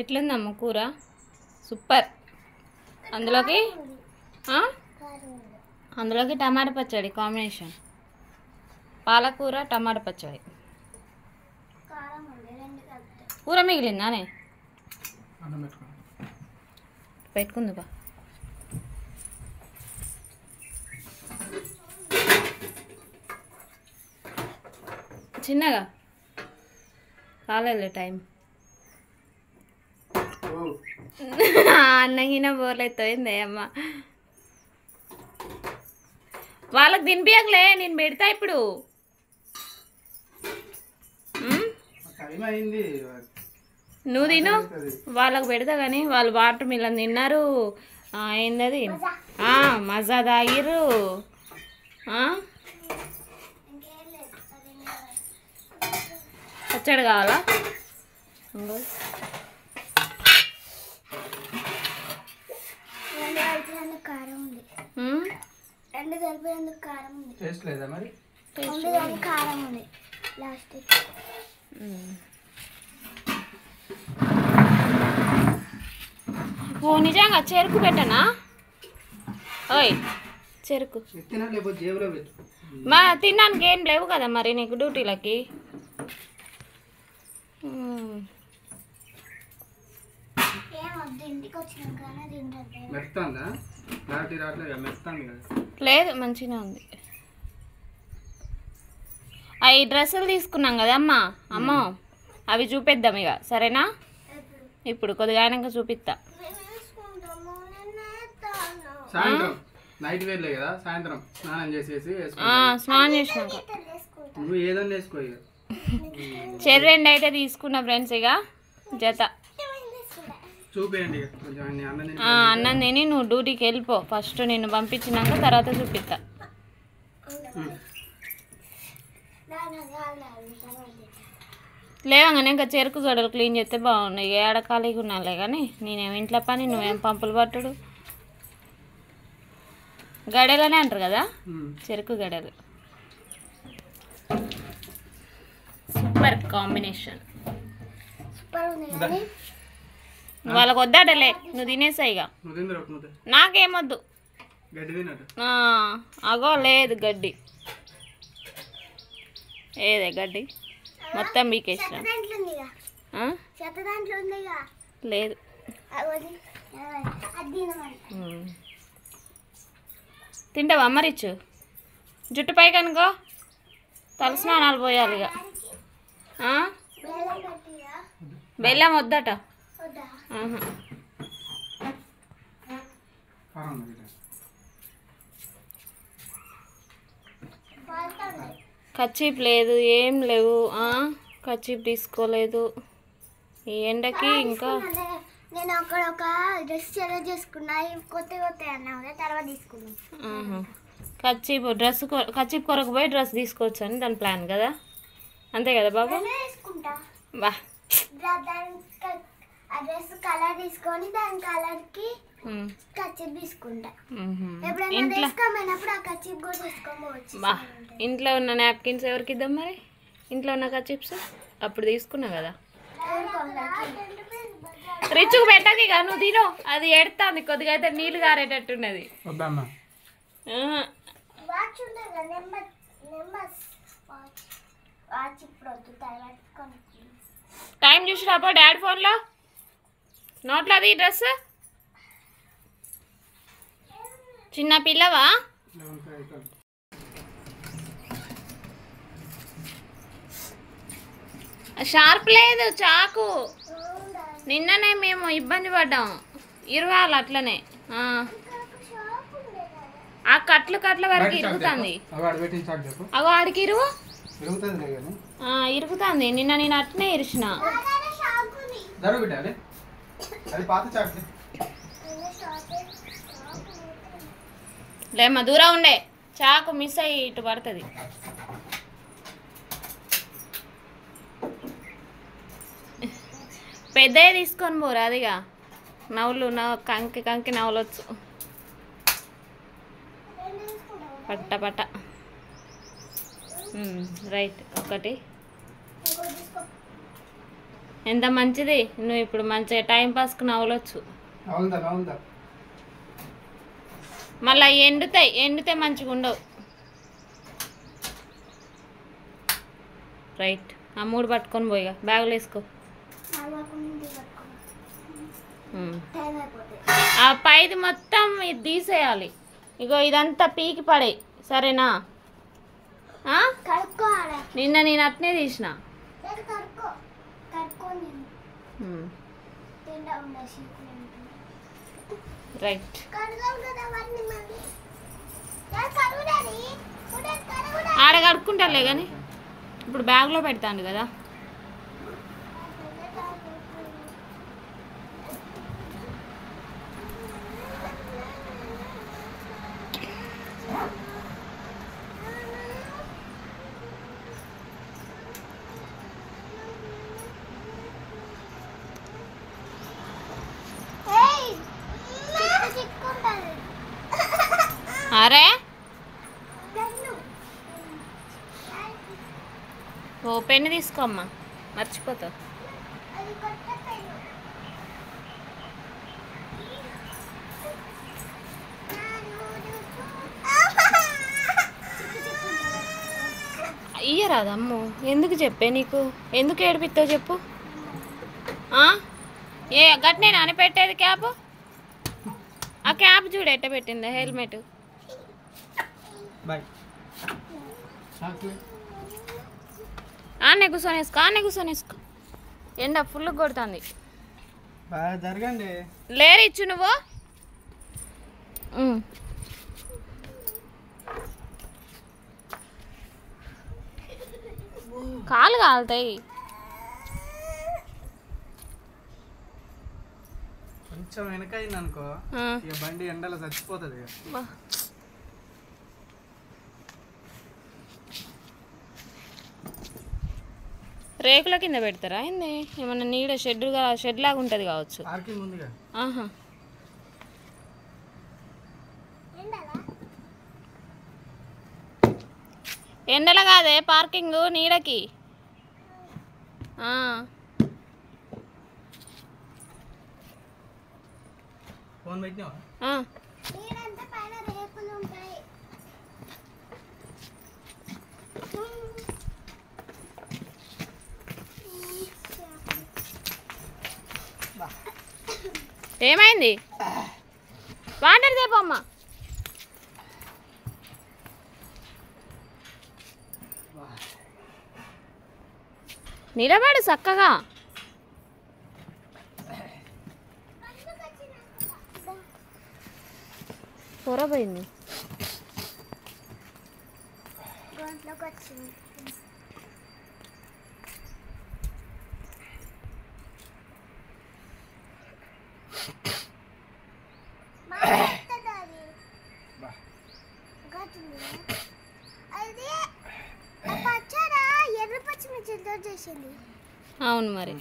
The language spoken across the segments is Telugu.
ఎట్లుందమ్మ కూర? సూపర్. అందులోకి టమాటా పచ్చడి కాంబినేషన్. పాలకూర టమాటా పచ్చడి. కూర మిగిలిందానే పెట్టుకుందుగా. చిన్నగా కాలేదులే టైం. అన్నగిన బోర్లెత్తోయిందే అమ్మ. వాళ్ళకి తినిపించలే, నేను పెడతా ఇప్పుడు. నువ్వు తిను, వాళ్ళకి పెడతా. కానీ వాళ్ళు వాటర్ మిలన్ తిన్నారు. ఏందది మజా తాగిర్రు. పచ్చడి కావాలా? ఓ నిజంగా చెరుకు పెట్టనా? ఓయ్ చెరుకు మా తినడానికి ఏం లేవు కదా మరి నీకు డ్యూటీలకి. లేదు మంచిగా ఉంది. అవి డ్రెస్సులు తీసుకున్నాం కదా అమ్మ అవి చూపిద్దాం ఇక, సరేనా? ఇప్పుడు కొద్దిగా అయినాక చూపిస్తా. స్నానం చేసినాక చెర్రీ రెండు అయితే తీసుకున్నా ఫ్రెండ్స్. ఇక జత అన్నం తిని నువ్వు డ్యూటీకి వెళ్ళిపో. ఫస్ట్ నిన్ను పంపించినాక తర్వాత చూపిస్తా. లేవగానే ఇంకా చెరుకు గడలు క్లీన్ చేస్తే బాగున్నాయి. ఏడ ఖాళీగా ఉన్నాలే కానీ నేనేం ఇంట్లో పని, నువ్వేం పంపులు పట్టుడు. గడెలనే అంటారు కదా, చెరుకు గడలు. Super combination. వాళ్ళకి వద్దాటలే, నువ్వు తినేసాయిగా. నాకేమొద్దు. అగో లేదు గడ్డి. ఏదే గడ్డి మొత్తం మీకేసిన లేదు. తింటావా అమ్మరిచ్చు? జుట్టు పైకి అనుకో, తలస్నానాలు పోయాలి ఇక. బెల్లం వద్దట. కచ్చీప్ లేదు, ఏం లేవు. కచ్చీప్ తీసుకోలేదు ఈ ఎండకి. ఇంకా నేను అక్కడ ఒక డ్రెస్ సెలెక్ట్ చేసుకున్నా, కొత్త అన్నా తర్వాత తీసుకున్నాను. కచ్చీప్ కొరకు పోయి డ్రెస్ తీసుకోవచ్చు అని దాని ప్లాన్ కదా, అంతే కదా బాబు? బా ఆ డ్రెస్ కలర్ తీసుకొని దాని కలర్ కి కచ్చీప్ తీసుకుంటా. ఎప్పుడైనా తీసుకోమైనప్పుడు ఆ కచ్చీప్ కూడా తీసుకోవచ్చు. బా ఇంట్లో ఉన్న నాప్కిన్స్ ఎవరికి ఇద్దాం మరి? ఇంట్లో ఉన్న కచ్చీప్స్ అప్పుడు తీసుకున్నావు కదా. రిచ్చుకు పెట్టకి ఇక, నువ్వు తిను. అది ఎడుతుంది కొద్దిగా, అయితే నీళ్ళు గారేటట్టున్నది. టైం చూసి రాపో డాడీ ఫోన్లో. నోట్లో అది డ్రెస్. చిన్న పిల్లవా? షార్ప్ లేదు చాకు. నిన్ననే మేము ఇబ్బంది పడ్డాం, ఇరవాలి అట్లనే. ఆ కట్ల వరకు ఇరుగుతుంది. అగో ఆడికి ఇరుగుతుంది. నిన్న నేను అట్నే ఇరిచిన. లేమ్మా దూరం ఉండే, చాకు మిస్ అయ్యి ఇటు పడుతుంది. పెద్దవి తీసుకొని పోరు అదిగా. నవ్వులు కంకి నవ్వులొచ్చు. పట్ట రైట్. ఒకటి ఎంత మంచిది. నువ్వు ఇప్పుడు మంచిగా టైం పాస్కి నవ్వులొచ్చు. మళ్ళీ ఎండితే మంచిగా ఉండవు. రైట్. ఆ 3 పట్టుకొని పోయిగా బ్యాగులు వేసుకో. ఆ పైది మొత్తం ఇది తీసేయాలి. ఇగో ఇదంతా పీకి పడే, సరేనా? నిన్న నేను అట్నే తీసిన. రైట్. ఆడ కడుక్కుంటాలే కానీ ఇప్పుడు బ్యాగ్లో పెడతాను కదా. అరే ఓ పెన్ను తీసుకో అమ్మా, మర్చిపోతావు. ఇయ్యరాదమ్ము. ఎందుకు చెప్పే నీకు? ఎందుకు ఏడిపిస్తావు చెప్పు. ఏ గట్నే నాని పెట్టేది క్యాప్? ఆ క్యాప్ చూడు ఎట్ట పెట్టిందా, హెల్మెట్. ఆనే కూర్చొనేసుకో. ఎండ ఫుల్ కొడుతుంది. జరగండి. లేరు ఇచ్చు నువ్వు. కాలు కాలుతాయి. కొంచెం వెనకైంది అనుకో, ఇక బండి ఎండలో చచ్చిపోతుంది. రేకుల కింద పెడతారా ఏంది? ఏమన్నా నీడ షెడ్ లాగా ఉంటుంది కావచ్చు. పార్కింగ్ ఉందిగా. ఆహా. ఎండల కాదే పార్కింగ్, నీడకి. ఫోన్ పెట్టినావా? ఏమైంది? వాటర్ తేపమ్మా. నిలబడు చక్కగా. పొరపోయింది. అవును మరి,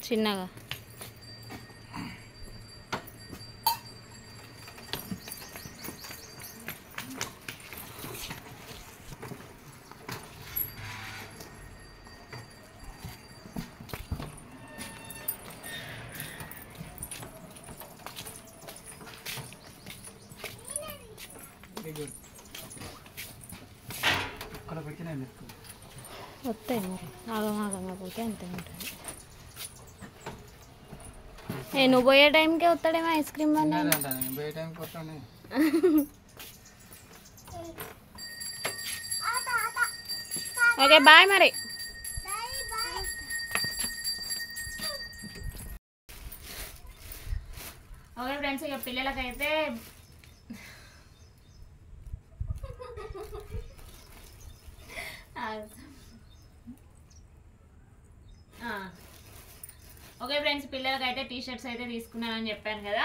చిన్నగా. వస్తాయి మరి, ఆగమాగంగా పోతే అంతే ఉంటుంది. నువ్వు పోయే టైంకే వస్తాడేమో ఐస్ క్రీమ్ అని. ఓకే బాయ్ మరి. ఓకే ఫ్రెండ్స్, ఇక పిల్లలకైతే ఓకే ఫ్రెండ్స్, పిల్లలకైతే టీ షర్ట్స్ అయితే తీసుకున్నానని చెప్పాను కదా,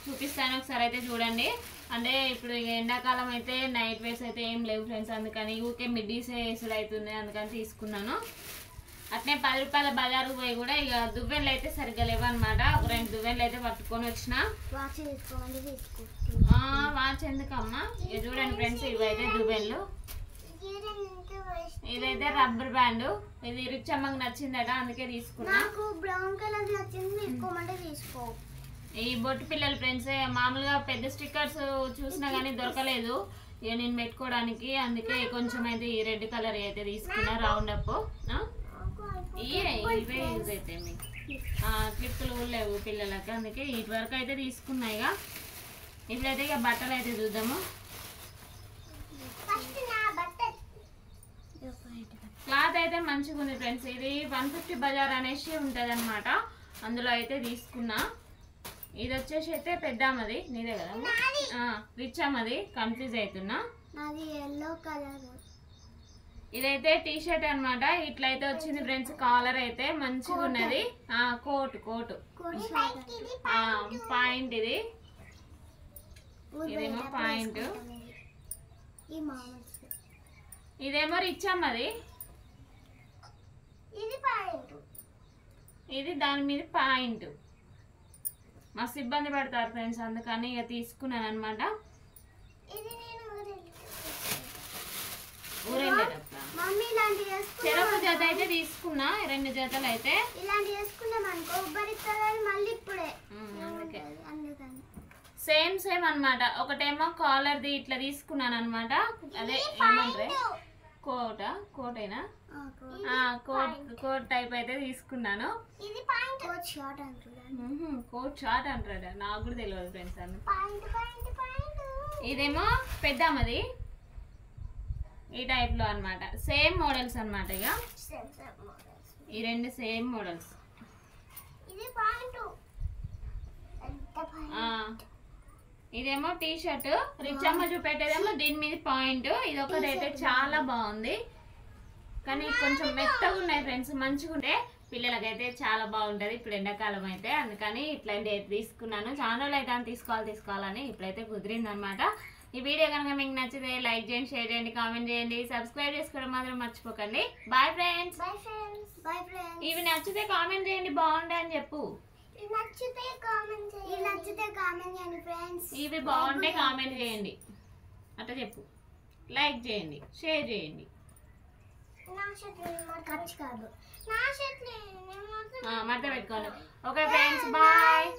చూపిస్తాను ఒకసారి అయితే చూడండి. అంటే ఇప్పుడు ఇక ఎండాకాలం అయితే నైట్ వేర్స్ అయితే ఏం లేవు ఫ్రెండ్స్, అందుకని ఊకే మిడ్డీస్ వేసుడు అవుతుంది, అందుకని తీసుకున్నాను. అట్నే 10 రూపాయల బజారుకు పోయి కూడా ఇక దువ్వెన్లు అయితే సరిగ్గా లేవు అనమాట. ఒక 2 దువ్వెన్లు అయితే పట్టుకొని వచ్చిన. వాచ్ ఎందుకమ్మా? ఇక చూడండి ఫ్రెండ్స్, ఇవి అయితే దువ్వెన్లు. ఇదైతే రబ్బర్ బ్యాండ్. ఇది రిచ్ అమ్మకి నచ్చిందట అందుకే తీసుకున్నా. నాకు బ్రౌన్ కలర్ నచ్చింది, తీసుకోమంటే తీసుకో. ఈ బొట్టు పిల్లలు ఫ్రెండ్స్ మామూలుగా పెద్ద స్టిక్కర్స్ చూసినా కానీ దొరకలేదు ఇక నేను పెట్టుకోవడానికి, అందుకే కొంచెం అయితే ఈ రెడ్ కలర్ అయితే తీసుకున్నా రౌండ్ అప్. ఇవే యూజ్ అయితే మీకు క్లిప్పులు లేవు పిల్లలకి, అందుకే ఇటు వరకు అయితే తీసుకున్నాయి. ఇప్పుడైతే ఇక బట్టలు అయితే చూద్దాము. క్లాత్ అయితే మంచిగా ఉంది ఫ్రెండ్స్. ఇది 150 బజార్ అనేసి ఉంటుంది అనమాట, అందులో అయితే తీసుకున్నా. ఇది వచ్చేసి అయితే పెద్దామది, నీదే కదా రిచ్ అమ్మది, కన్ఫ్యూజ్ అవుతున్నా. ఇదైతే టీ షర్ట్ అనమాట, ఇట్లయితే వచ్చింది ఫ్రెండ్స్. కాలర్ అయితే మంచిగా ఉన్నది. కోట్ పాయింట్, ఇదేమో పాయింట్, ఇదేమో రిచ్ అమ్మది, ఇది దాని మీద పాయింట్. మస్తు ఇబ్బంది పడతారు ఫ్రెండ్స్, అందుకని ఇక తీసుకున్నాను అనమాట. చెరొక జత అయితే తీసుకున్నా, 2 జతలు అయితే. సేమ్ అనమాట. ఒకటేమో కాలర్ది ఇట్లా తీసుకున్నాను అనమాట, అదే ఏమంటారే కోటేనా కోట్ టైప్ అయితే తీసుకున్నాను. కోట్ షార్ట్ అంటారా, నాకు కూడా తెలియదు ఫ్రెండ్స్. ఇదేమో పెద్దామది, ఈ టైప్ లో అనమాట. సేమ్ మోడల్స్ అనమాట. ఇక ఈ 2 సేమ్ మోడల్స్. ఇదేమో టీ షర్ట్, రిచ్ అమ్మ చూపెట్టేదేమో దీని మీద పాయింట్. ఇది ఒకటైతే చాలా బాగుంది, కానీ కొంచెం మెత్తగా ఉన్నాయి ఫ్రెండ్స్. మంచిగా ఉంటే పిల్లలకైతే చాలా బాగుంటుంది ఇప్పుడు ఎండాకాలం అయితే, అందుకని ఇట్లాంటి అయితే తీసుకున్నాను. చాలా రోజులు అయితే తీసుకోవాలని ఇప్పుడైతే కుదిరింది అనమాట. ఈ వీడియో కనుక మీకు నచ్చితే లైక్ చేయండి, షేర్ చేయండి, కామెంట్ చేయండి, సబ్స్క్రైబ్ చేసుకోవడం మాత్రం మర్చిపోకండి. Bye friends. ఇవి నచ్చితే కామెంట్ చేయండి, బాగుండే అని చెప్పు. ఇవి బాగుంటే కామెంట్ చేయండి అట్లా చెప్పు. లైక్ చేయండి, షేర్ చేయండి. మడత పెట్టుకోండి. Okay friends, bye.